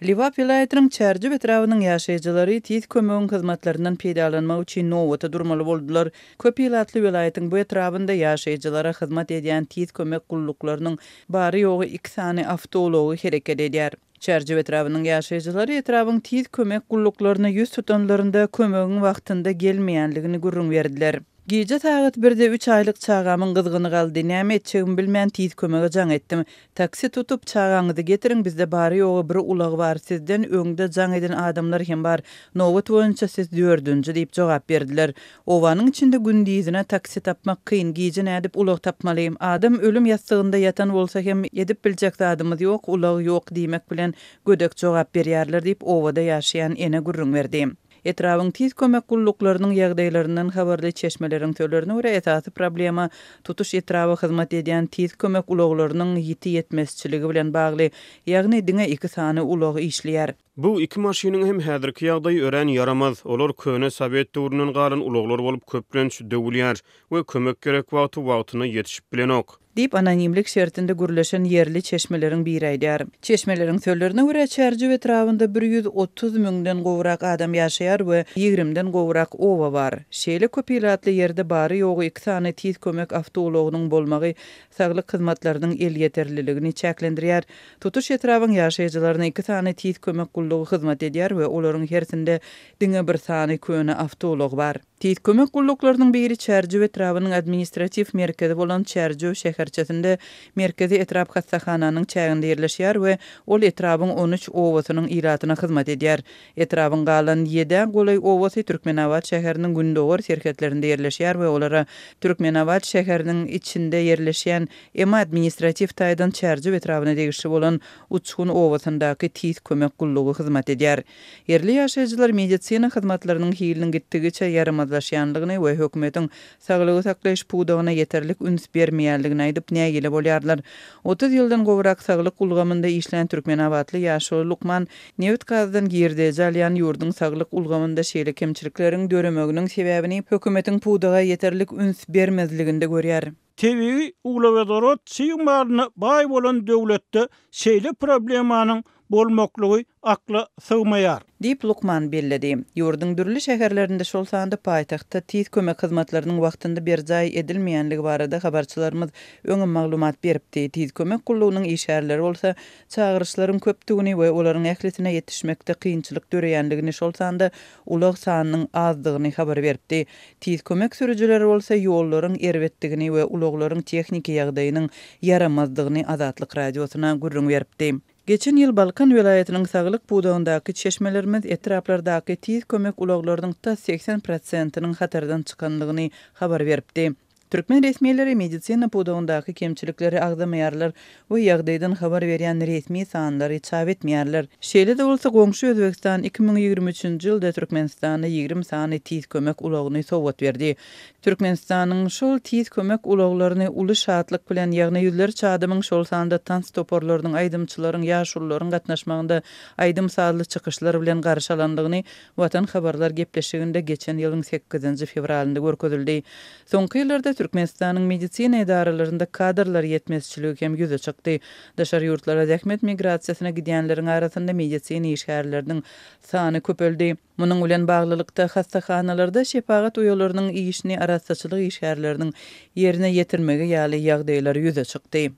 Liwap vilayatynyň Çärji etrawynyň ýaşaýjylary tiz kömegiň hyzmatlarinden peýdalanmak üçin nowata durmaly boldular. Köp ýylatly vilayatyň bu etrawynda ýaşaýjylara hyzmat edýän tiz kömek gulluklarynyň bary ýogy 2 sany awtology hereket edýär. Çärji etrawynyň ýaşaýjylary etrawyň tiz kömek gulluklaryna ýüz tutanlarynda kömegiň wagtynda gelmeýänligini gurrun berdiler. Gece saat 1-de 3 aylyk çağamyň gyzgyny galdy. Näme etjegimi bilmän tiz kömege jaň etdim. Taksi tutup çağaňyzy getirin, bizde bary ýogy bir ulag bar. Sizden öňde jaň eden adamlar hem bar. Nowat boýunça siz 4-nji diýip jogap berdiler. Owanyň içinde gündizine taksi tapmak kyn. Gece nädip ulag tapmalym. Adam ölüm ýastygynda ýatan bolsa hem edip biljek adamyz ýok, ulag ýok diýmek bilen gödek jogap berýärler diýip owada ýaşaýan ene gurrun berdi. Etrawyň tiz kömek gulluklarynyň ýagdaýlaryndan habarly çeşmeleriň tölerine görä esasy problema tutuş etrawy hyzmat edýän tiz kömek ulaglarynyň ýiti ýetmezçiligi bilen bagly. Ýagny diňe 2 sany ulag işleýär. Bu iki maşynyň hem häzirki ýagdaý ören yaramaz. Olar köne Sowet döwründen galan ulaglar bolup köplenç döwülýär we kömek gerek wagtyna ýetişip bilenok. Dip anonimlik şertinde gürleşen yerli çeşmelerin bir aýdýar. Çeşmelerin sözlerine görä Çärji etrawynda 130 000den gowrak adam ýaşaýar we 20den gowrak owa bar. Şeýle köp ýylatly ýerde bary ýogy 2 sany tiz kömek awtologynyň bolmagy saglyk hyzmatlarynyň el ýeterliligini çäklendirýär. Tutuş etrawyň ýaşaýjylaryna 2 sany tiz kömek gullugy hyzmat edýär we olaryň hersinde diňe bir sany köne awtolog bar. Tiz kömek gulluklarynyň biri Çärji etrawynyň administrativ merkezi bolan Çärji şäherçesinde merkezi etrap hastahananyň çäginde ýerleşýär we ol etrawyň 13 owasynyň ýylatyna hyzmat edýär. Etrawyň galan 7 golay owasy Türkmenawat şäheriniň gündogor serketlerinde ýerleşýär we olara Türkmenawat şäheriniň içinde ýerleşýän ema administrativ taýdan Çärji etrawyna degişli bolan Uçkun owasyndaky tiz kömek gullugy hyzmat edýär. Yerli ýaşaýjylar medisina hyzmatlarynyň hilini gitdigiçe ýaramazlaşýanlygyny we hökümetiň saglygy saklaýyş puwdagyna ýeterlik üns bermeýänligini aýdyp nägile bolýarlar. 30 ýyldan gowrak saglyk ulgamynda işleýän Türkmenawatly ýaşy Lukman Newt gazdan girdi jalyan ýurdun saglyk ulgamynda şeýle kemçilikleriň döremeginiň sebäbini hökümetiň puwdaga ýeterlik üns bermezliginde görýär. Tebi ulawadarot siýmalyny baý bolan döwletde şeýle problemanyň bolmaklygy akla sığmaýar. Dip Lukman belledi. Ýurdun dürli şäherlerinde şol sanda paýtagtda tiz kömek hyzmatlarynyň wagtynda berjaý edilmeýänligi barada habarçylarymyz öňe maglumat beripdi. Tiz kömek gullugynyň işärleri bolsa çağırışlaryň köpdigini we olaryň ählisine ýetişmekde kynçylyk döreýänligini şol sanda ulag sanynyň azdygyny habar beripdi. Tiz kömek sürüjileri bolsa ýollaryň erwetdigini we ulaglaryň tehnika ýagdaýynyň yaramazdygyny Azatlyk radiosuna gurrun beripdi. Geçen ýyl Balkan vilayatynyň saglyk puwdagyndaky çeşmelerimiz etraplardaky tiz kömek ulaglarynyň ta 80%-nyň hatardan çykanlygyny habar beripdi. Türkmen resmiýetleri medisina puwdagyndaky kemçilikleri agdamaýarlar we ýagdaýdan habar berýän resmi sanlary çap etmeýärler. Şeýle de bolsa goňşy Özbegistan 2023-nji ýylda Türkmenistana 20 sany tiz kömek ulagyny sowgat berdi. Türkmenistanyň şol tiz kömek ulaglaryny uly şatlyk bilen ýagny ýüzlerçe adamyň şol sanda tans toporlarynyň aýdymçylaryň ýaşullaryň gatnaşmagynda aýdym sadly çykyşlar bilen garşalandygyny Watan habarlar gepleşiginde geçen ýylyň 8-nji fevralynda görkezildi. Soňky ýyllarda Türkmenistanyň medisina edaralarynda kadrlar ýetmezçiligi hem ýüze çykdy. Daşary ýurtlara zähmet migrasiýasyna gidýänleriň arasynda medisina işgärleriniň sany köpeldi. Munyň bilen baglylykda hastahanalarda şepagat uýalarynyň işini arassaçylyk işgärleriniň ýerine ýetirmegi ýaly ýagdaýlar ýüze çykdy.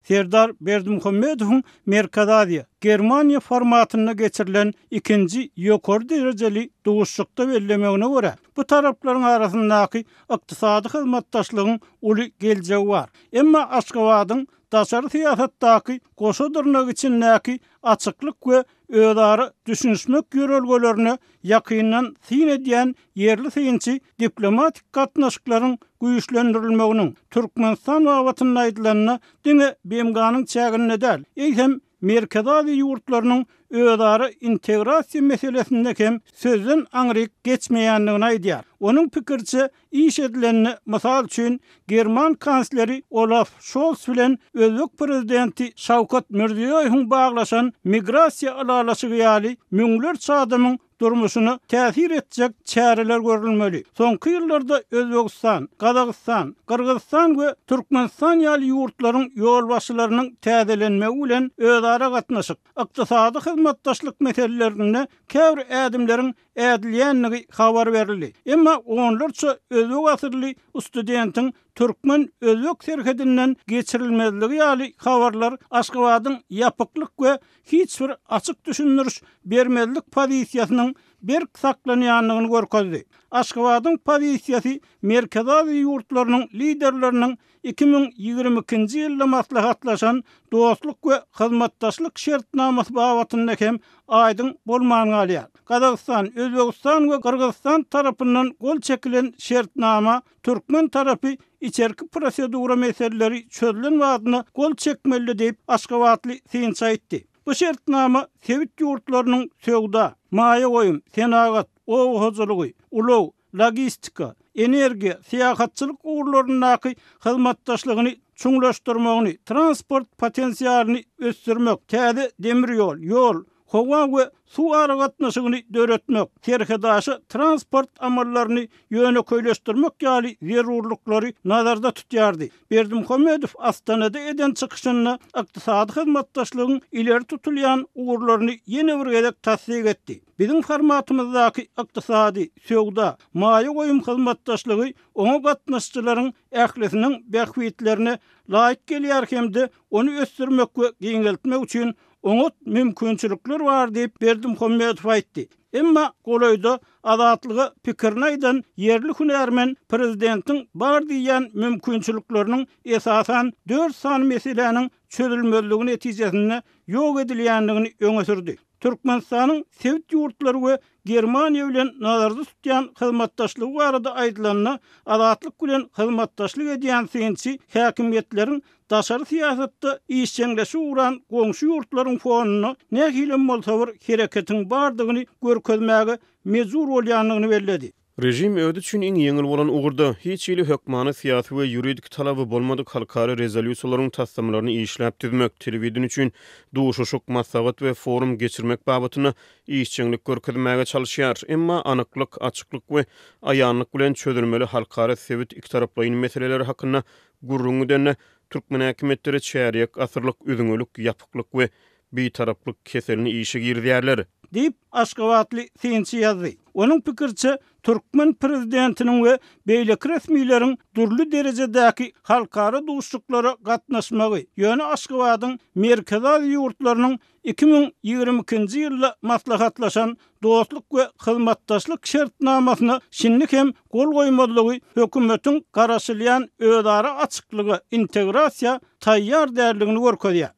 Serdar Berdimuhammedowyň Merkadaziýa Germaniýa formatyna geçirilen ikinji ýokary derejeli dowuşçykda bellemegine görä bu taraplaryň arasyndaky ykdysady hyzmatdaşlygyň uly geljegi bar. Emma Aşgabatyň daşary siýasatdaky goşadyrnak içindäki açyklyk we özara düşünmek ýörelgelerini ýakyndan sin edýän yerli synçy diplomatik gatnaşyklaryň güýçlendirilmeginiň Türkmenistan watyny aýdylanyna diňe bemganyň çägine däl. Eýsem merkezi ýurtlarynyň özara integrasiýa meselesinde hem sözden aňryk geçmeýänligini aýdýar. Onun pikirçe iş edilenini misal üçin German kansleri Olaf Scholz bilen Özbek prezidenti Şawkat Mirziýowyň baglaşan migrasiýa alalaşygy ýaly müňlerçe adamyň durmuşunu täsir etjek çäreler görülmeli. Soňky ýyllarda Özbegistan, Kazakystan, Kyrgyzstan we Türkmenistan ýaly ýurtlaryň ýol başlarynyň täzelenmegi bilen özara gatnaşyp, ykdysady hyzmatdaşlyk meselelerini käbir ädimleriň ädilýänligi habar berildi. Emma onlarça özbek asyrly studentiň Türkmen özbek serhedinden geçirilmezligi ýaly habarlar Aşgabatyň ýapyklyk we hiç bir açyk düşündiriş bermezlik pozisiýasynyň berk saklanýanlygyny görkezdi. Aşgabatyň pozisiýasy merkezi ýurtlarynyň liderleriniň 2022-nji ýylda maslahatlaşan dostluk we hyzmatdaşlyk şertnamasy babatynda hem aýdyň bolmanyny alýar. Kazakystan, Özbegistan we Kyrgyzstan tarapyndan gol çekilen şertnama Türkmen tarapy içerki prosedura meseleleri çözülen wagtyna gol çekmeli diýip Aşgabatly synç aýtdy. Bu şertnama Sewit ýurtlarynyň söwda, maýa goýum, senagat, ow hojalygy, ulaw, logistika, energiýa, syýahatçylyk uğurlarynyň hyzmatdaşlygyny çuňlaşdyrmagyny, transport potensiýalyny ösdürmek, täze demir ýol, howa we su aragatnaşygyny döretmek, terhedaşy transport amallaryny ýöne köýleşdirmek ýaly zerurlyklary nazarda tutýardy. Berdimuhammedow Astanada eden çykyşyny ykdysady hyzmatdaşlygyň ileri tutulýan uğurlaryny ýene bir gezek tasdik etdi. Bizim formatymyzdaky ykdysady, söwda, maýa goýum hyzmatdaşlygy oňa gatnaşçylaryň ählisiniň bähwitlerine laýyk gelýär hemde onu ösdürmek we giňeltmek üçin oňat mümkinçilikler bar diýip Berdimuhammedow aýtdy. Emma golaýda azatlygy pikirini aýdan yerli hünärmen prezidentiň bar diýen mümkinçilikleriniň esasan 4 san meseleniň çözülmezligi netijesinde ýok edilýändigini öňe sürdi. Türkmenistanyň Sewit ýurtlary we Germaniýa bilen nazarda tutýan hyzmatdaşlygy barada aýdylanyny azatlyk bilen hyzmatdaşlyk edýän synçy häkimetleriň daşary siýasatda işçiňleşi uğran goňşy ýurtlaryň fonuny nähilem bolsa bir hereketiň bardygyny görkezmäge mezur bolýanlygyny belledi. Rejim öwrü üçin iň ýeňil bolan ugurda hiç ýyly hökmany syýasy we ýuridik talaby bolmadyk halkary rezolýusiýalaryň tasdimlaryny işläp düzmek, telewizion üçin duşuşuk maslahat we forum geçirmek babatyna işçiňlik görkezmäge çalışýar. Emma anyklyk, açyklyk we aýanlyk bilen çözülmeli halkary sewit iki taraplyň meseleleri hakynda gurrungy denne Türkmen häkimetleri çäriýek asyrlyk üzüňelik, ýapyklyk we bitaraplyk keselini işe girýärler diýip Aşgabatly synçy ýazdy. Onun pikirçe Türkmen prezidentiniň we beýleki resmiýleriň durly derejedäki halkara duşluklara gatnaşmagy ýöne Aşgabatyň merkezi ýurtlarynyň 2022-nji ýylda maslahatlaşan dostluk we hyzmatdaşlyk şertnamasyna şinlik hem gol goýmazlygy hökümetiň garaşylýan özara açyklygy, integrasiýa taýýar därligini görkezýär.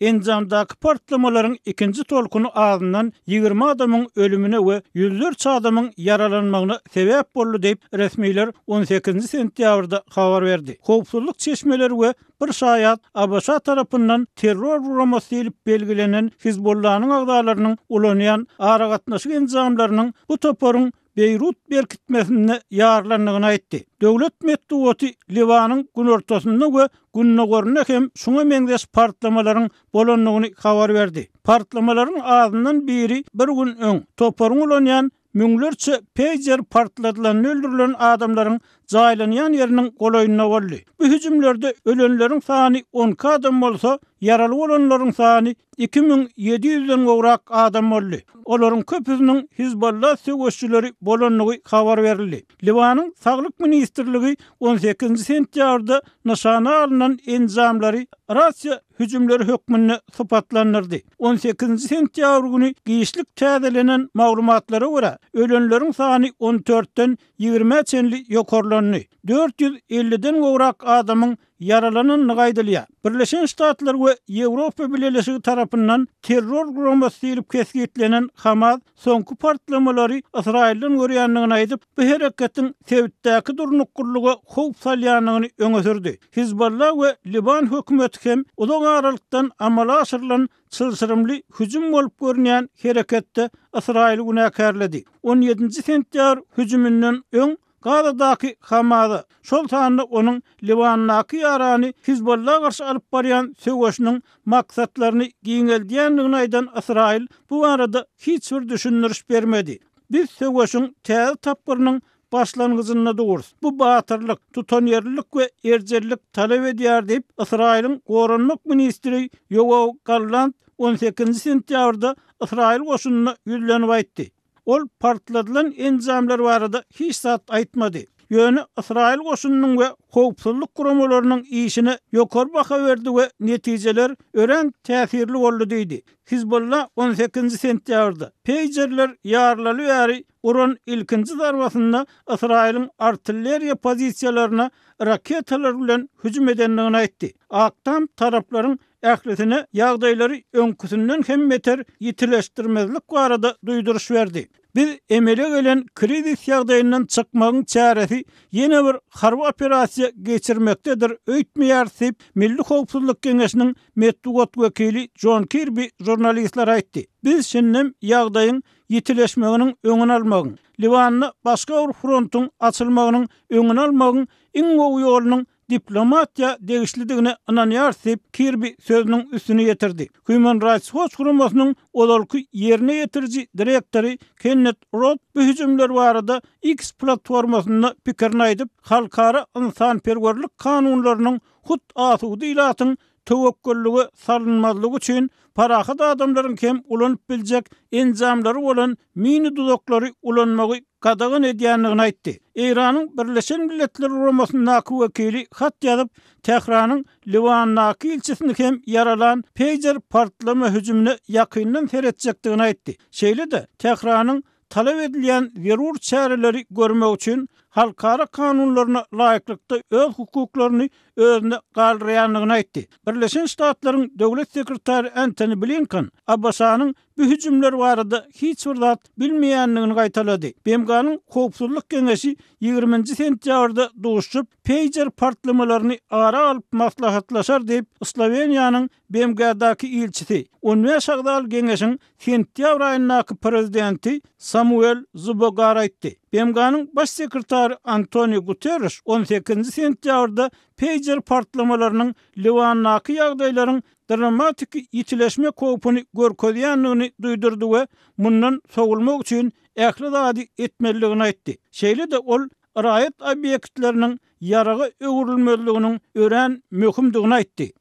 Enzamdaky partlamaların ikinci tolkunu ağzından 20 adamın ölümüne ve yüzlerce adamın yaralanmagyna sebep boldy diýip resmiler 18 sentýabrda habar berdi. Howpsuzlyk çeşmeleri we bir şaýat ABC tarapyndan terror uramasy diýip belgilenen Hizbollah'nyň agdalarynyň ulanýan ara gatnaşyk enzamlarynyň bu toporyň Beyrut berkitmesine yararlandygyny aýtdy. Döwlet medeniýeti Liwanyň gün ortasynda we günne görne hem şuňa meňdeş partlamalaryň bolanlygyny habar berdi. Partlamalaryň azyndan biri bir gün öň toporyň ulanýan müňlerçe pager partladylan öldürilen adamlaryň jaýlanýan ýeriniň golaýyna boldy. Bu hüjümlerde ölenleriň sany 10 adam bolsa, yaraly bolanlaryň sany 2700-den gowrak adam boldy. Olaryň köpüsiniň Hizbollah söwüşçileri bolanlygy habar berildi. Liwanyň saglyk ministrligi 18 sentýabrda nişana alynan enzamlary Russiýa hüjümleri hökmünde sypatlandyrdy. 18 sentýabr güni giýişlik täzelenen maglumatlara görä ölenleriň sany 14-den 20-çenli ýokarlandy. 450-den gowrak adamyň yaralanan gaýdylýar. Birleşen Ştatlar we Ýewropa Birleşigi tarapyndan terror guramasy diýip kesgitlenen Hamas soňky partlamalary Israilden görýändigini aýdyp, bu hereketiň Sewitdäki durnuklugy howp salýanyny öňe sürdi. Hizbollah we Liban hökümeti hem uzak aralykdan amala aşyrylan çylsyrymly hüjüm bolup görünýän hereketde Israil günäkärledi. 17 sentýabr hüjümünden öň Gazadaky Hamada şol sanda onun Livannaky ýarany Hizbullah'a garşy alyp barýan söwüşiniň maksatlaryny giňeldiýändigini aýdan Israil bu barada hiç bir düşündiriş bermedi. Biz söwüşiň täze tapgyrynyň başlangyjynda durýarys. Bu batyrlyk, tutanýarlyk we erjellik talap edýär diýip Israil'in Goranlyk ministri Yoav Gallant 18 sentýabrda Israil goşunyna ýüzlenip aýtdy. Ol partladylan enzamlar barada hiç zat aýtmady. Ýöne Israil goşunynyň we howpsuzlyk guramalarynyň işine ýokary baha berdi we netijeler ören täsirli boldy diýdi. Hizbullah 18 sentýabrda peýjerler ýarlaly ýary Uran ilkinci zarbasynda Israil'in artilleriya pozisiýalaryna raketalar bilen hüjüm edenligini aýtdy. Aktam taraplaryň ählisine ýagdaýlary öňküsünden hem beter ýitileşdirmezlik barada duýduruş berdi. Biz emele gelen krizis ýagdaýyndan çykmagyň çäresi ýene bir harby operasiýa geçirmekdedir öýtmeýär diýip Milli Howpsuzlyk Geňeşiniň medeniýet wekili John Kirby jurnalistler aýtdy. Biz şinnem ýagdaýyň ýitileşmeginiň öňüni almagyň, Livanny başga bir frontyň açylmagynyň öňüni almagyň iň gowy ýolunyň diplomatiya degişlidigine inanýar diýip Kirby sözüniň üstüne ýetirdi. Human Rights Watch guramasynyň olalky ýerine ýetirji direktori Kenneth Roth bu hüjümler barada X platformasynda pikirini aýdyp, halkara insanperwerlik kanunlarynyň hut asudy ilatyň tewekkulligi salynmazlygy üçin parahat adamlaryň hem ulanyp biljek enzamlary bolan mini duzaklary ulanmagy gadagyn edýänligini aýtdy. Iranyň Birleşen Milletler Guramasynyň wekili hat ýazyp, Tehranyň Livannaky ilçesini hem yaralan peýjer partlama hüjümine ýakyndan seretjekdigini aýtdy. Şeýle-de Tehranyň talap edilýän zerur çäreleri görmek üçin halkara kanunlaryna laýyklykda öz hukuklaryny özüne galdyranlygyny aýtdy. Birleşen Ştatlaryň döwlet sekretary Antony Blinken Abbasanyň bu hüjümler barada hiç bir zat bilmeýänligini gaýtalady. BMG'nyň Howpsuzlyk Geňeşi 20 sentýabrda duşup peýjer partlamalaryny ara alyp maslahatlaşar diýip Sloveniýanyň BMG'daky ilçisi Uniýa Şagdal Geňeşiň sentýabr aýyndaky prezidenti Samuel Zbogar aýtdy. BMG'nyň baş sekretary Antonio Guterres 18 sentýabrda peýjer partlamalarynyň Livannaky ýagdaýlaryň dramatik ýitileşme kopuny görkezýänligini duýdurdy we mundan sogulmak üçin ähli zady etmeligini aýtdy. Şeýle-de ol raýat obyektleriniň yaragy öwürilmezliginiň ören möhümdigini aýtdy.